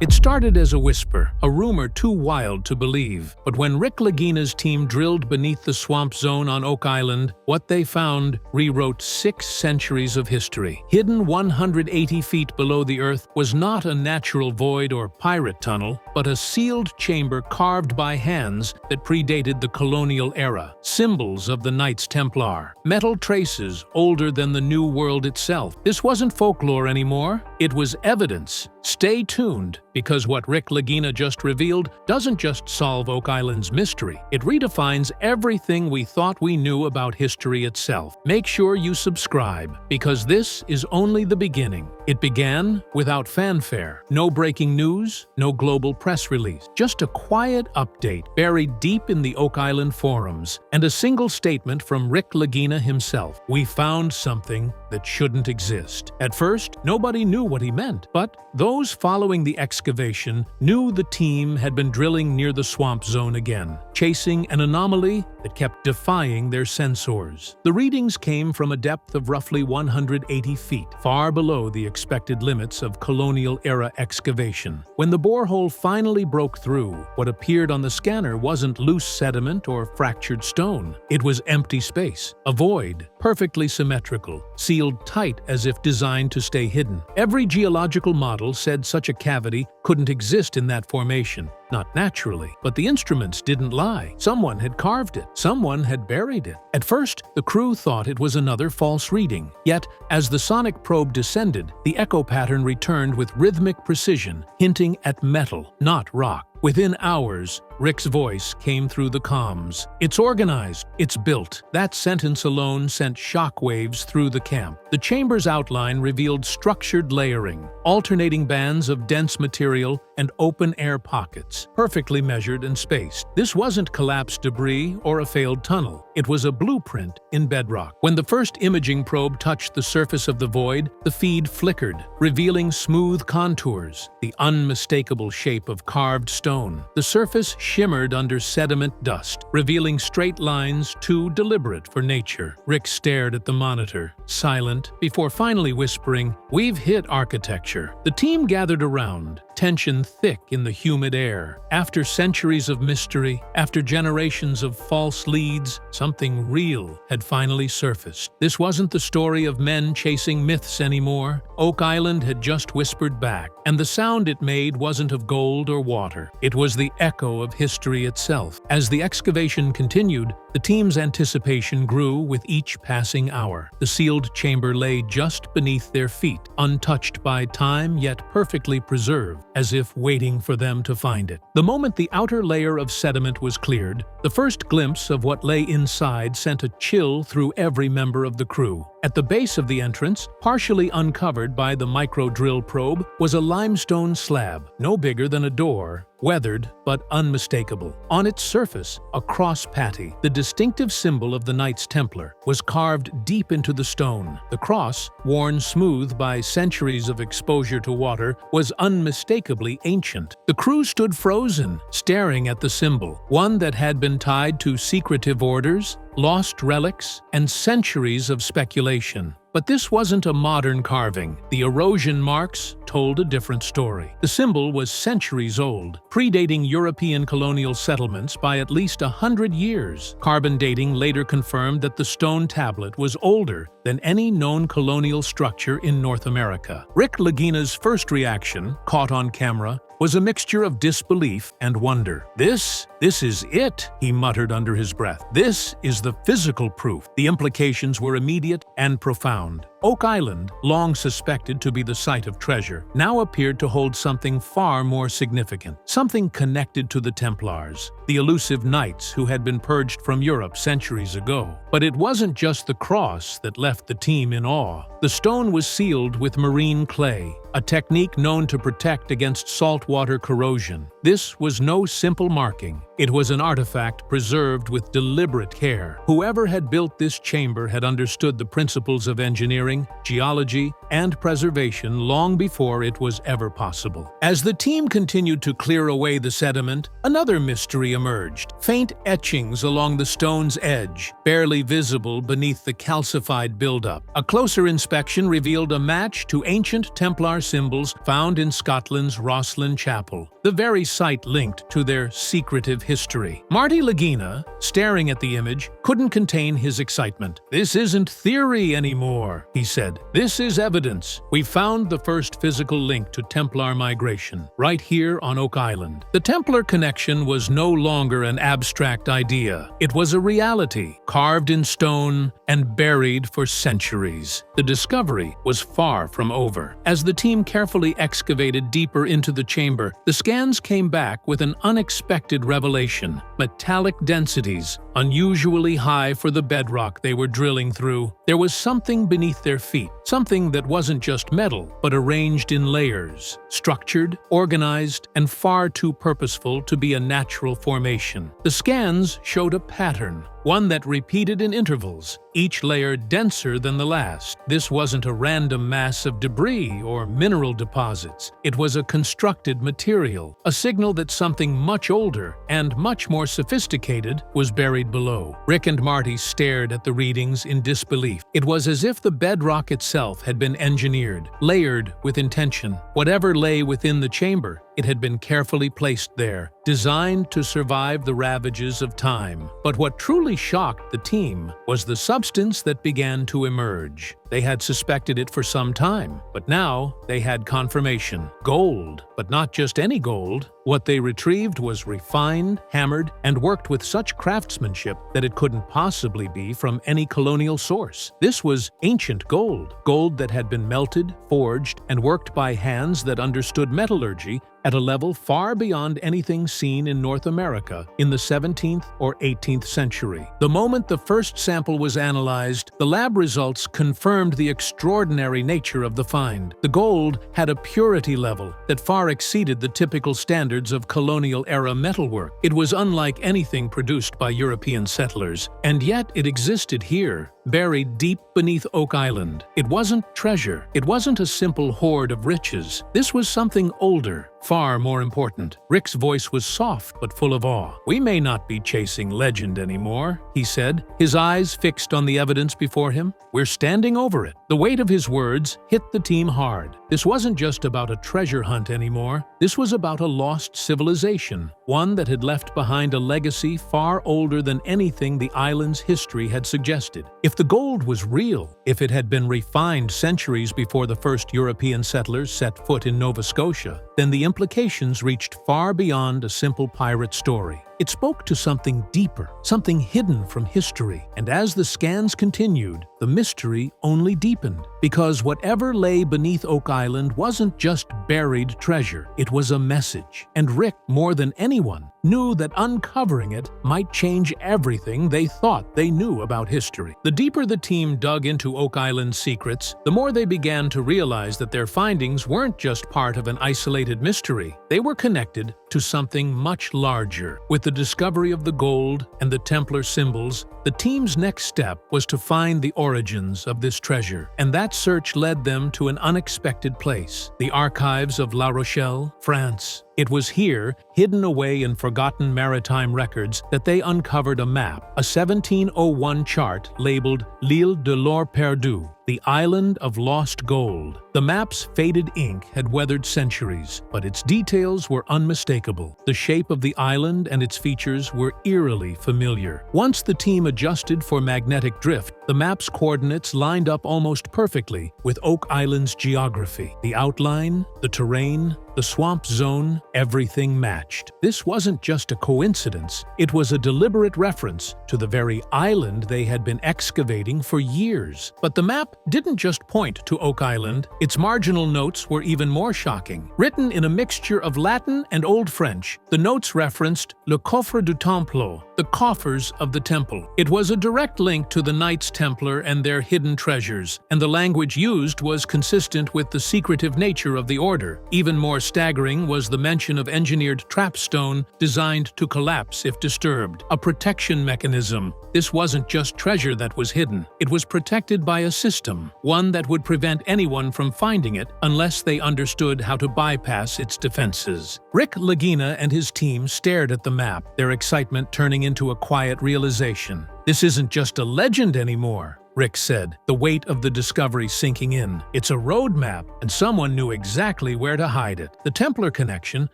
It started as a whisper, a rumor too wild to believe. But when Rick Lagina's team drilled beneath the swamp zone on Oak Island, what they found rewrote 6 centuries of history. Hidden 180 feet below the earth was not a natural void or pirate tunnel, but a sealed chamber carved by hands that predated the colonial era. Symbols of the Knights Templar. Metal traces older than the New World itself. This wasn't folklore anymore, it was evidence. Stay tuned, because what Rick Lagina just revealed doesn't just solve Oak Island's mystery, it redefines everything we thought we knew about history itself. Make sure you subscribe, because this is only the beginning. It began without fanfare. No breaking news, no global press release. Just a quiet update buried deep in the Oak Island forums, and a single statement from Rick Lagina himself. We found something that shouldn't exist. At first, nobody knew what he meant, but those following the excavation knew the team had been drilling near the swamp zone again, chasing an anomaly that kept defying their sensors. The readings came from a depth of roughly 180 feet, far below the expected limits of colonial-era excavation. When the borehole finally broke through, what appeared on the scanner wasn't loose sediment or fractured stone. It was empty space, a void, perfectly symmetrical, sealed tight as if designed to stay hidden. Every geological model said such a cavity couldn't exist in that formation. Not naturally, but the instruments didn't lie. Someone had carved it. Someone had buried it. At first, the crew thought it was another false reading. Yet, as the sonic probe descended, the echo pattern returned with rhythmic precision, hinting at metal, not rock. Within hours, Rick's voice came through the comms. It's organized. It's built. That sentence alone sent shockwaves through the camp. The chamber's outline revealed structured layering, alternating bands of dense material and open-air pockets, perfectly measured and spaced. This wasn't collapsed debris or a failed tunnel. It was a blueprint in bedrock. When the first imaging probe touched the surface of the void, the feed flickered, revealing smooth contours, the unmistakable shape of carved stone. The surface shimmered under sediment dust, revealing straight lines too deliberate for nature. Rick stared at the monitor, silent, before finally whispering, "We've hit architecture." The team gathered around, tension thick in the humid air. After centuries of mystery, after generations of false leads, something real had finally surfaced. This wasn't the story of men chasing myths anymore. Oak Island had just whispered back, and the sound it made wasn't of gold or water. It was the echo of history itself. As the excavation continued, the team's anticipation grew with each passing hour. The sealed chamber lay just beneath their feet, untouched by time yet perfectly preserved, as if waiting for them to find it. The moment the outer layer of sediment was cleared, the first glimpse of what lay inside sent a chill through every member of the crew. At the base of the entrance, partially uncovered by the micro-drill probe, was a limestone slab, no bigger than a door, weathered but unmistakable. On its surface, a cross patty, the distinctive symbol of the Knights Templar, was carved deep into the stone. The cross, worn smooth by centuries of exposure to water, was unmistakably ancient. The crew stood frozen, staring at the symbol, one that had been tied to secretive orders, lost relics, and centuries of speculation. But this wasn't a modern carving. The erosion marks told a different story. The symbol was centuries old, predating European colonial settlements by at least 100 years. Carbon dating later confirmed that the stone tablet was older than any known colonial structure in North America. Rick Lagina's first reaction, caught on camera, was a mixture of disbelief and wonder. This is it, he muttered under his breath. This is the physical proof. The implications were immediate and profound. Oak Island, long suspected to be the site of treasure, now appeared to hold something far more significant, something connected to the Templars, the elusive knights who had been purged from Europe centuries ago. But it wasn't just the cross that left the team in awe. The stone was sealed with marine clay, a technique known to protect against saltwater corrosion. This was no simple marking. It was an artifact preserved with deliberate care. Whoever had built this chamber had understood the principles of engineering, geology, and preservation long before it was ever possible. As the team continued to clear away the sediment, another mystery emerged. Faint etchings along the stone's edge, barely visible beneath the calcified buildup. A closer inspection revealed a match to ancient Templar symbols found in Scotland's Rosslyn Chapel, the very site linked to their secretive history. Rick Lagina, staring at the image, couldn't contain his excitement. "This isn't theory anymore," he said. "This is evidence. We found the first physical link to Templar migration, right here on Oak Island." The Templar connection was no longer an abstract idea. It was a reality, carved in stone and buried for centuries. The discovery was far from over. As the team carefully excavated deeper into the chamber, the scans came back with an unexpected revelation: metallic densities, unusually high for the bedrock they were drilling through. There was something beneath their feet, something that wasn't just metal, but arranged in layers, structured, organized, and far too purposeful to be a natural formation. The scans showed a pattern, one that repeated in intervals, each layer denser than the last. This wasn't a random mass of debris or mineral deposits. It was a constructed material, a signal that something much older and much more sophisticated was buried below. Rick and Marty stared at the readings in disbelief. It was as if the bedrock itself had been engineered, layered with intention. Whatever lay within the chamber, it had been carefully placed there, designed to survive the ravages of time. But what truly shocked the team was the substance that began to emerge. They had suspected it for some time, but now they had confirmation. Gold, but not just any gold. What they retrieved was refined, hammered, and worked with such craftsmanship that it couldn't possibly be from any colonial source. This was ancient gold, gold that had been melted, forged, and worked by hands that understood metallurgy at a level far beyond anything seen in North America in the 17th or 18th century. The moment the first sample was analyzed, the lab results confirmed the extraordinary nature of the find. The gold had a purity level that far exceeded the typical standards of colonial-era metalwork. It was unlike anything produced by European settlers, and yet it existed here, buried deep beneath Oak Island. It wasn't treasure. It wasn't a simple hoard of riches. This was something older, far more important. Rick's voice was soft but full of awe. "We may not be chasing legend anymore," he said, his eyes fixed on the evidence before him. "We're standing over it." The weight of his words hit the team hard. This wasn't just about a treasure hunt anymore. This was about a lost civilization, one that had left behind a legacy far older than anything the island's history had suggested. If the gold was real, if it had been refined centuries before the first European settlers set foot in Nova Scotia, then the implications reached far beyond a simple pirate story. It spoke to something deeper, something hidden from history. And as the scans continued, the mystery only deepened. Because whatever lay beneath Oak Island wasn't just buried treasure, it was a message. And Rick, more than anyone, knew that uncovering it might change everything they thought they knew about history. The deeper the team dug into Oak Island's secrets, the more they began to realize that their findings weren't just part of an isolated mystery. They were connected to something much larger. With the discovery of the gold and the Templar symbols, the team's next step was to find the origins of this treasure, and that search led them to an unexpected place: the archives of La Rochelle, France. It was here, hidden away in forgotten maritime records, that they uncovered a map, a 1701 chart labeled L'Île de l'Or Perdu, the Island of Lost Gold. The map's faded ink had weathered centuries, but its details were unmistakable. The shape of the island and its features were eerily familiar. Once the team adjusted for magnetic drift, the map's coordinates lined up almost perfectly with Oak Island's geography. The outline, the terrain, the swamp zone, everything matched. This wasn't just a coincidence. It was a deliberate reference to the very island they had been excavating for years. But the map didn't just point to Oak Island. Its marginal notes were even more shocking. Written in a mixture of Latin and Old French, the notes referenced Le Coffre du Temple, the coffers of the temple. It was a direct link to the Knights Templar and their hidden treasures, and the language used was consistent with the secretive nature of the order. Even more staggering was the mention of engineered trap stone designed to collapse if disturbed, a protection mechanism. This wasn't just treasure that was hidden. It was protected by a system, one that would prevent anyone from finding it unless they understood how to bypass its defenses. Rick Lagina and his team stared at the map, their excitement turning into a quiet realization. This isn't just a legend anymore, Rick said, the weight of the discovery sinking in. It's a roadmap, and someone knew exactly where to hide it. The Templar connection,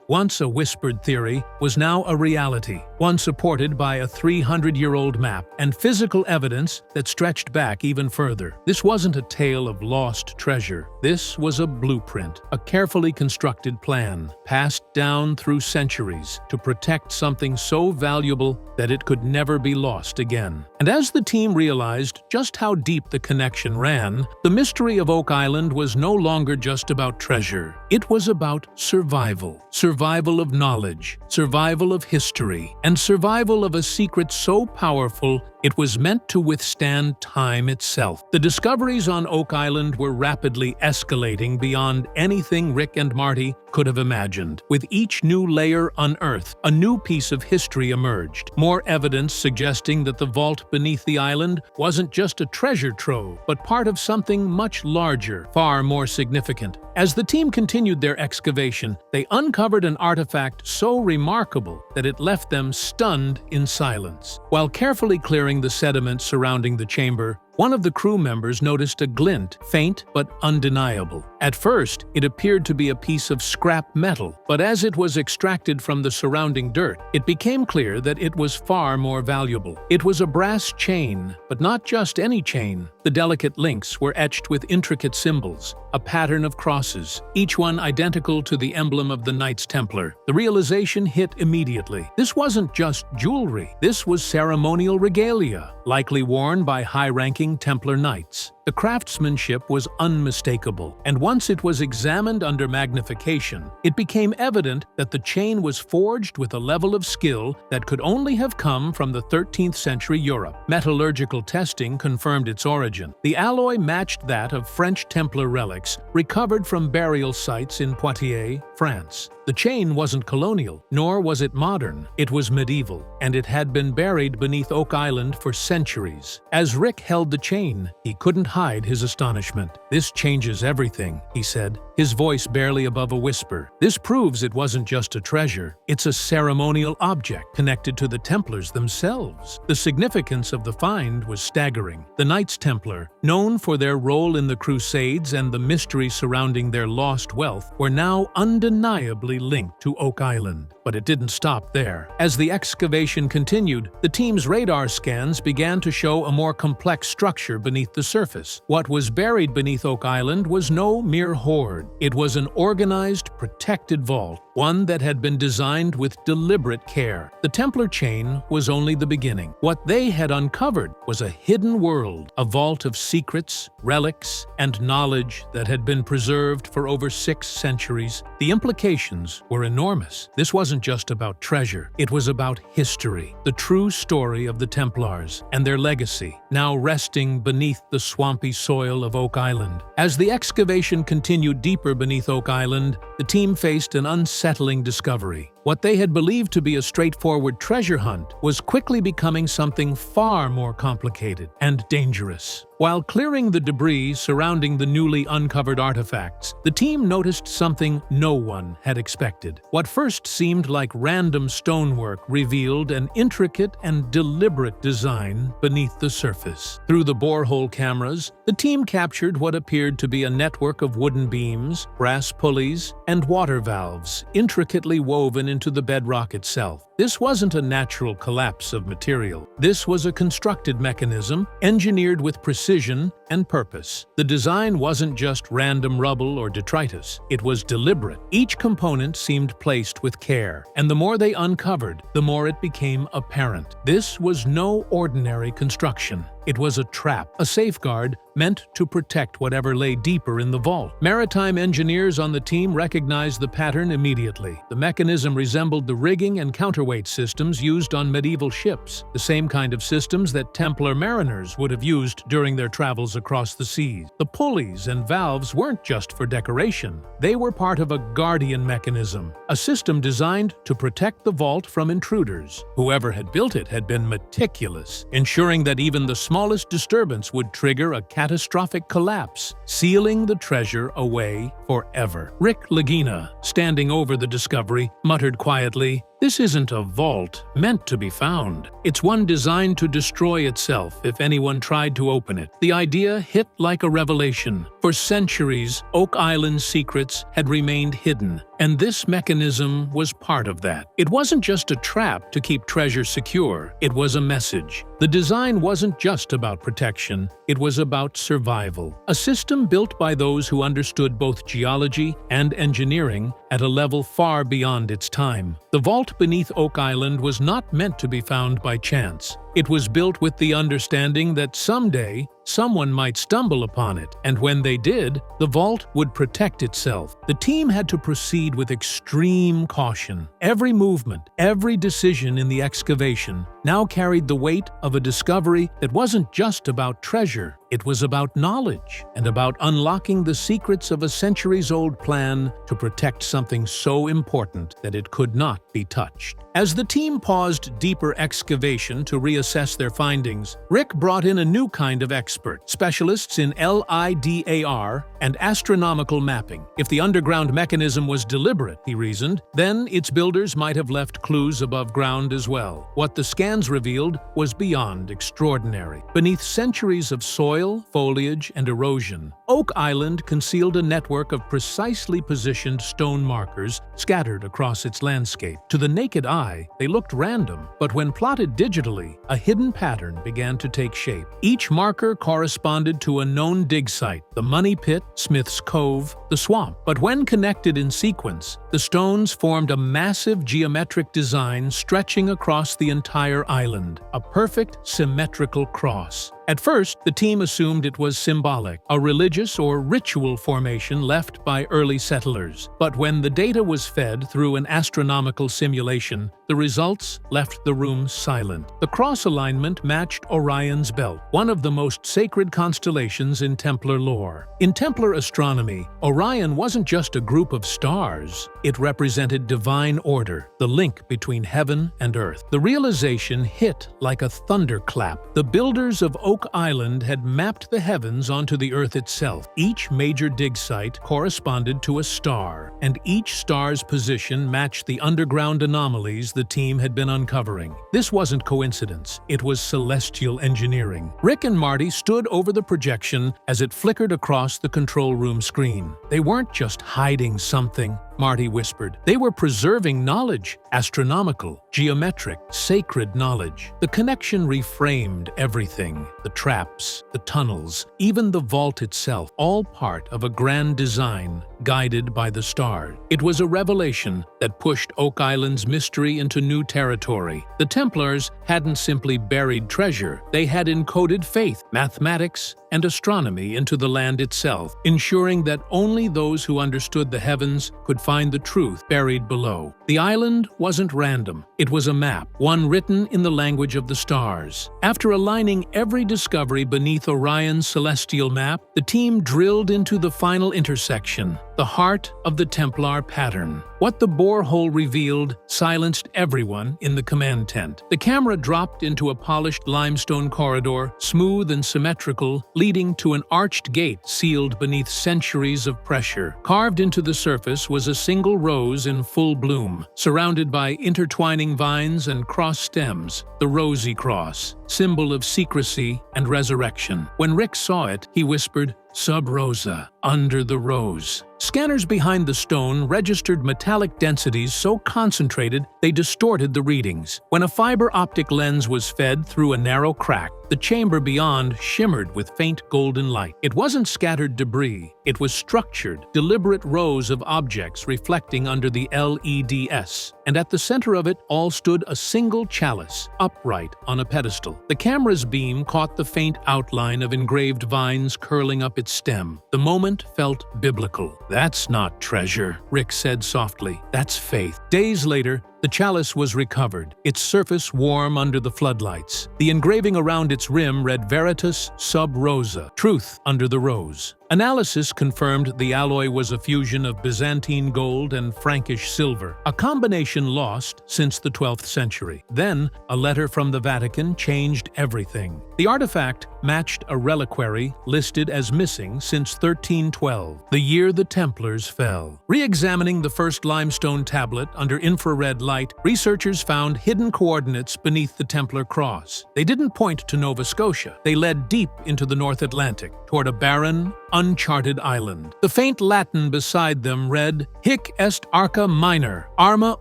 once a whispered theory, was now a reality, one supported by a 300-year-old map and physical evidence that stretched back even further. This wasn't a tale of lost treasure. This was a blueprint, a carefully constructed plan, passed down through centuries to protect something so valuable that it could never be lost again. And as the team realized just how deep the connection ran, the mystery of Oak Island was no longer just about treasure. It was about survival. Survival of knowledge, survival of history, and survival of a secret so powerful it was meant to withstand time itself. The discoveries on Oak Island were rapidly escalating beyond anything Rick and Marty could have imagined. With each new layer unearthed, a new piece of history emerged. More evidence suggesting that the vault beneath the island wasn't just a treasure trove, but part of something much larger, far more significant. As the team continued their excavation, they uncovered an artifact so remarkable that it left them stunned in silence. While carefully clearing the sediment surrounding the chamber, one of the crew members noticed a glint, faint but undeniable. At first, it appeared to be a piece of scrap metal, but as it was extracted from the surrounding dirt, it became clear that it was far more valuable. It was a brass chain, but not just any chain. The delicate links were etched with intricate symbols, a pattern of crosses, each one identical to the emblem of the Knights Templar. The realization hit immediately. This wasn't just jewelry. This was ceremonial regalia, likely worn by high-ranking Templar knights. The craftsmanship was unmistakable, and once it was examined under magnification, it became evident that the chain was forged with a level of skill that could only have come from the 13th century Europe. Metallurgical testing confirmed its origin. The alloy matched that of French Templar relics recovered from burial sites in Poitiers, France. The chain wasn't colonial, nor was it modern. It was medieval, and it had been buried beneath Oak Island for centuries. As Rick held the chain, he couldn't hide his astonishment. "This changes everything," he said, his voice barely above a whisper. "This proves it wasn't just a treasure. It's a ceremonial object connected to the Templars themselves." The significance of the find was staggering. The Knights Templar, known for their role in the Crusades and the mystery surrounding their lost wealth, were now undeniably linked to Oak Island. But it didn't stop there. As the excavation continued, the team's radar scans began to show a more complex structure beneath the surface. What was buried beneath Oak Island was no mere hoard. It was an organized, protected vault, one that had been designed with deliberate care. The Templar chain was only the beginning. What they had uncovered was a hidden world, a vault of secrets, relics, and knowledge that had been preserved for over 6 centuries. The implications were enormous. This wasn't just about treasure. It was about history, the true story of the Templars and their legacy, now resting beneath the swampy soil of Oak Island. As the excavation continued deeper beneath Oak Island, the team faced an unsettling discovery. What they had believed to be a straightforward treasure hunt was quickly becoming something far more complicated and dangerous. While clearing the debris surrounding the newly uncovered artifacts, the team noticed something no one had expected. What first seemed like random stonework revealed an intricate and deliberate design beneath the surface. Through the borehole cameras, the team captured what appeared to be a network of wooden beams, brass pulleys, and water valves intricately woven into the bedrock itself. This wasn't a natural collapse of material. This was a constructed mechanism, engineered with precision and purpose. The design wasn't just random rubble or detritus. It was deliberate. Each component seemed placed with care, and the more they uncovered, the more it became apparent. This was no ordinary construction. It was a trap, a safeguard meant to protect whatever lay deeper in the vault. Maritime engineers on the team recognized the pattern immediately. The mechanism resembled the rigging and counterweight systems used on medieval ships, the same kind of systems that Templar mariners would have used during their travels cables across the seas. The pulleys and valves weren't just for decoration. They were part of a guardian mechanism, a system designed to protect the vault from intruders. Whoever had built it had been meticulous, ensuring that even the smallest disturbance would trigger a catastrophic collapse, sealing the treasure away forever. Rick Lagina, standing over the discovery, muttered quietly, "This isn't a vault meant to be found. It's one designed to destroy itself if anyone tried to open it." The idea hit like a revelation. For centuries, Oak Island's secrets had remained hidden, and this mechanism was part of that. It wasn't just a trap to keep treasure secure, it was a message. The design wasn't just about protection, it was about survival. A system built by those who understood both geology and engineering at a level far beyond its time. The vault beneath Oak Island was not meant to be found by chance. It was built with the understanding that someday, someone might stumble upon it, and when they did, the vault would protect itself. The team had to proceed with extreme caution. Every movement, every decision in the excavation now carried the weight of a discovery that wasn't just about treasure. It was about knowledge and about unlocking the secrets of a centuries-old plan to protect something so important that it could not be touched. As the team paused deeper excavation to reassess their findings, Rick brought in a new kind of expert, specialists in LIDAR and astronomical mapping. If the underground mechanism was deliberate, he reasoned, then its builders might have left clues above ground as well. What the scans revealed was beyond extraordinary. Beneath centuries of soil, foliage, and erosion, Oak Island concealed a network of precisely positioned stone markers scattered across its landscape. To the naked eye, they looked random, but when plotted digitally, a hidden pattern began to take shape. Each marker corresponded to a known dig site, the Money Pit, Smith's Cove, the swamp. But when connected in sequence, the stones formed a massive geometric design stretching across the entire island, a perfect symmetrical cross. At first, the team assumed it was symbolic, a religious or ritual formation left by early settlers. But when the data was fed through an astronomical simulation, the results left the room silent. The cross alignment matched Orion's belt, one of the most sacred constellations in Templar lore. In Templar astronomy, Orion wasn't just a group of stars. It represented divine order, the link between heaven and earth. The realization hit like a thunderclap. The builders of Oak Island had mapped the heavens onto the Earth itself. Each major dig site corresponded to a star, and each star's position matched the underground anomalies the team had been uncovering. This wasn't coincidence, it was celestial engineering. Rick and Marty stood over the projection as it flickered across the control room screen. They weren't just hiding something, Marty whispered. They were preserving knowledge, astronomical, geometric, sacred knowledge. The connection reframed everything. The traps, the tunnels, even the vault itself, all part of a grand design guided by the stars. It was a revelation that pushed Oak Island's mystery into new territory. The Templars hadn't simply buried treasure, they had encoded faith, mathematics, and astronomy into the land itself, ensuring that only those who understood the heavens could find the truth buried below. The island wasn't random. It was a map, one written in the language of the stars. After aligning every discovery beneath Orion's celestial map, the team drilled into the final intersection, the heart of the Templar pattern. What the borehole revealed silenced everyone in the command tent. The camera dropped into a polished limestone corridor, smooth and symmetrical, leading to an arched gate sealed beneath centuries of pressure. Carved into the surface was a single rose in full bloom, surrounded by intertwining vines and cross stems, the rosy cross, symbol of secrecy and resurrection. When Rick saw it, he whispered, "Sub rosa, under the rose." Scanners behind the stone registered metallic densities so concentrated they distorted the readings. When a fiber optic lens was fed through a narrow crack, the chamber beyond shimmered with faint golden light. It wasn't scattered debris, it was structured, deliberate rows of objects reflecting under the LEDs. And at the center of it all stood a single chalice, upright on a pedestal. The camera's beam caught the faint outline of engraved vines curling up its stem. The moment felt biblical. "That's not treasure," Rick said softly. "That's faith." Days later, the The chalice was recovered, its surface warm under the floodlights. The engraving around its rim read Veritas sub rosa, truth under the rose. Analysis confirmed the alloy was a fusion of Byzantine gold and Frankish silver, a combination lost since the 12th century. Then, a letter from the Vatican changed everything. The artifact matched a reliquary listed as missing since 1312, the year the Templars fell. Re-examining the first limestone tablet under infrared light, researchers found hidden coordinates beneath the Templar cross. They didn't point to Nova Scotia. They led deep into the North Atlantic, toward a barren, uncharted island. The faint Latin beside them read, Hic est arca minor, arma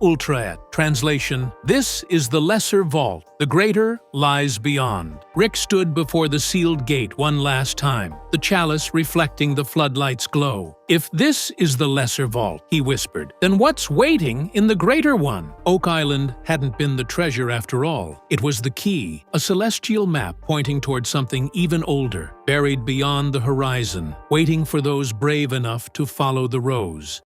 ultraet. Translation, this is the lesser vault, the greater lies beyond. Rick stood before the sealed gate one last time, the chalice reflecting the floodlight's glow. If this is the lesser vault, he whispered, then what's waiting in the greater one? Oak Island hadn't been the treasure after all. It was the key, a celestial map pointing toward something even older, buried beyond the horizon, waiting for those brave enough to follow the rose.